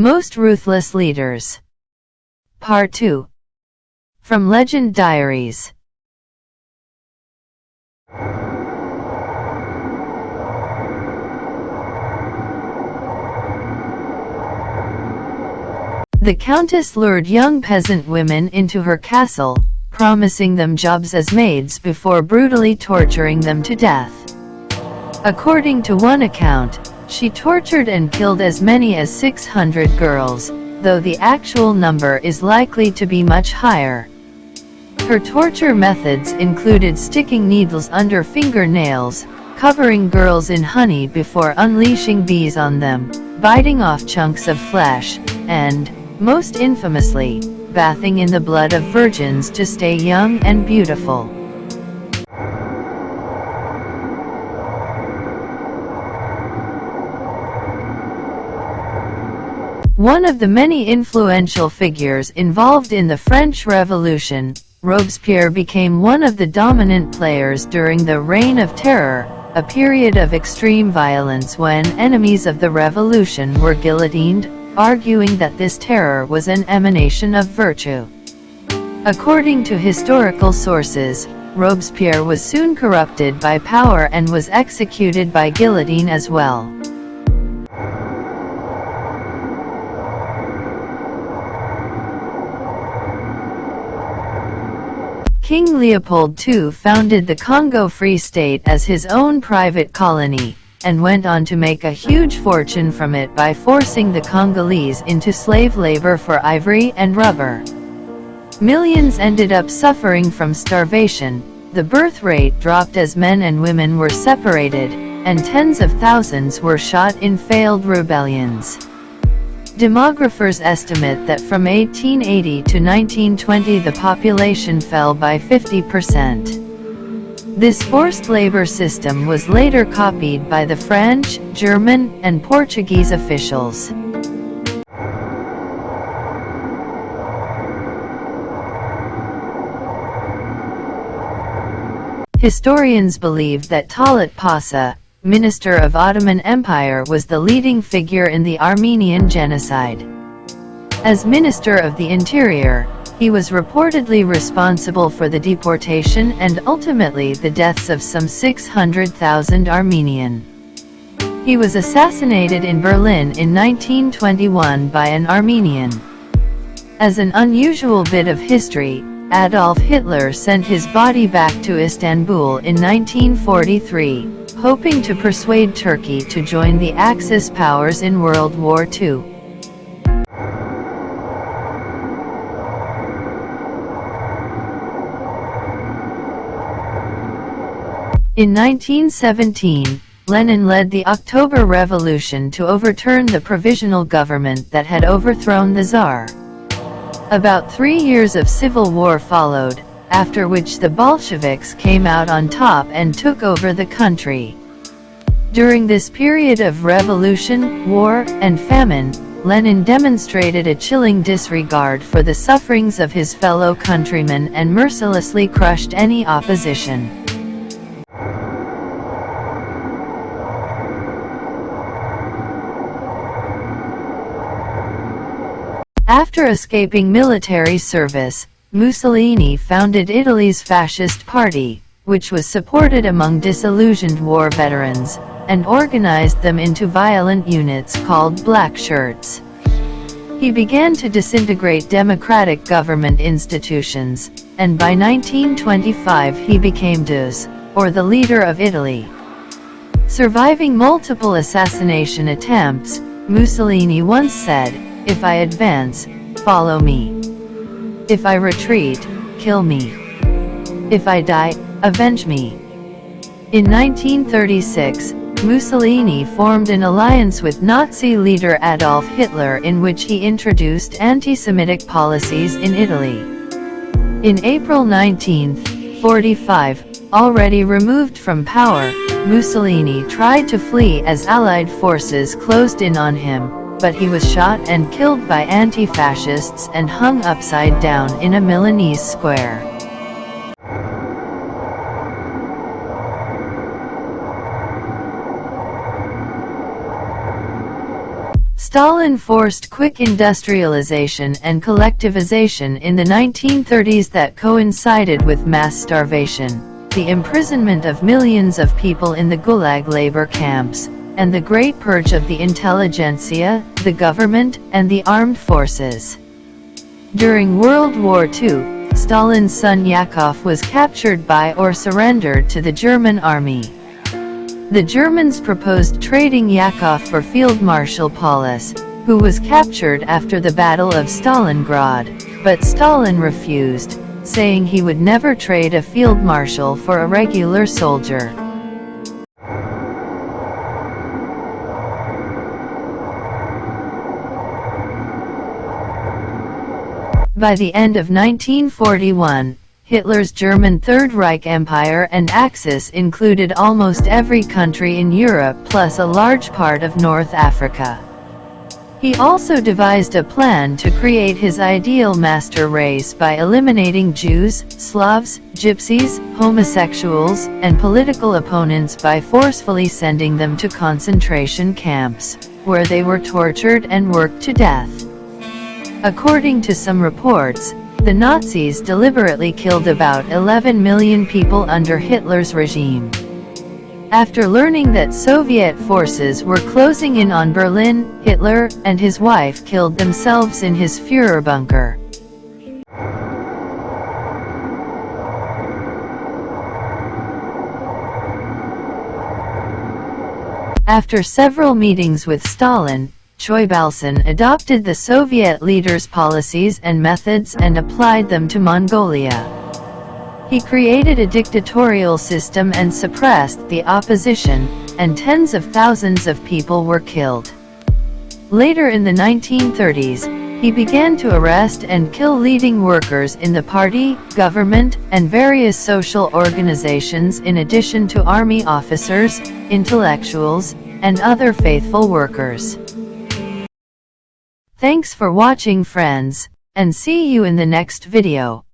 Most Ruthless Leaders. Part 2. From Legend Diaries. The Countess lured young peasant women into her castle, promising them jobs as maids before brutally torturing them to death. According to one account, she tortured and killed as many as 600 girls, though the actual number is likely to be much higher. Her torture methods included sticking needles under fingernails, covering girls in honey before unleashing bees on them, biting off chunks of flesh, and, most infamously, bathing in the blood of virgins to stay young and beautiful. One of the many influential figures involved in the French Revolution, Robespierre became one of the dominant players during the Reign of Terror, a period of extreme violence when enemies of the revolution were guillotined, arguing that this terror was an emanation of virtue. According to historical sources, Robespierre was soon corrupted by power and was executed by guillotine as well. King Leopold II founded the Congo Free State as his own private colony, and went on to make a huge fortune from it by forcing the Congolese into slave labor for ivory and rubber. Millions ended up suffering from starvation, the birth rate dropped as men and women were separated, and tens of thousands were shot in failed rebellions. Demographers estimate that from 1880 to 1920 the population fell by 50%. This forced labor system was later copied by the French, German, and Portuguese officials. Historians believe that Talat Pasha, Minister of Ottoman Empire, was the leading figure in the Armenian genocide. As Minister of the Interior, he was reportedly responsible for the deportation and ultimately the deaths of some 600,000 Armenian. He was assassinated in Berlin in 1921 by an Armenian. As an unusual bit of history, Adolf Hitler sent his body back to Istanbul in 1943, hoping to persuade Turkey to join the Axis powers in World War II. In 1917, Lenin led the October Revolution to overturn the provisional government that had overthrown the Tsar. About 3 years of civil war followed, after which the Bolsheviks came out on top and took over the country. During this period of revolution, war, and famine, Lenin demonstrated a chilling disregard for the sufferings of his fellow countrymen and mercilessly crushed any opposition. After escaping military service, Mussolini founded Italy's fascist party, which was supported among disillusioned war veterans, and organized them into violent units called Black Shirts. He began to disintegrate democratic government institutions, and by 1925 he became Deuce, or the leader of Italy. Surviving multiple assassination attempts, Mussolini once said, "If I advance, follow me. If I retreat, kill me. If I die, avenge me." In 1936, Mussolini formed an alliance with Nazi leader Adolf Hitler in which he introduced anti-Semitic policies in Italy. In April 1945, already removed from power, Mussolini tried to flee as Allied forces closed in on him, but he was shot and killed by anti-fascists and hung upside down in a Milanese square. Stalin forced quick industrialization and collectivization in the 1930s that coincided with mass starvation, the imprisonment of millions of people in the Gulag labor camps, and the Great Purge of the intelligentsia, the government, and the armed forces. During World War II, Stalin's son Yakov was captured by or surrendered to the German army. The Germans proposed trading Yakov for Field Marshal Paulus, who was captured after the Battle of Stalingrad, but Stalin refused, saying he would never trade a field marshal for a regular soldier. By the end of 1941, Hitler's German Third Reich Empire and Axis included almost every country in Europe plus a large part of North Africa. He also devised a plan to create his ideal master race by eliminating Jews, Slavs, Gypsies, homosexuals, and political opponents by forcefully sending them to concentration camps, where they were tortured and worked to death. According to some reports, the Nazis deliberately killed about 11 million people under Hitler's regime. After learning that Soviet forces were closing in on Berlin, Hitler and his wife killed themselves in his Führer bunker. After several meetings with Stalin, Choibalsan adopted the Soviet leaders' policies and methods and applied them to Mongolia. He created a dictatorial system and suppressed the opposition, and tens of thousands of people were killed. Later in the 1930s, he began to arrest and kill leading workers in the party, government, and various social organizations in addition to army officers, intellectuals, and other faithful workers. Thanks for watching, friends, and see you in the next video.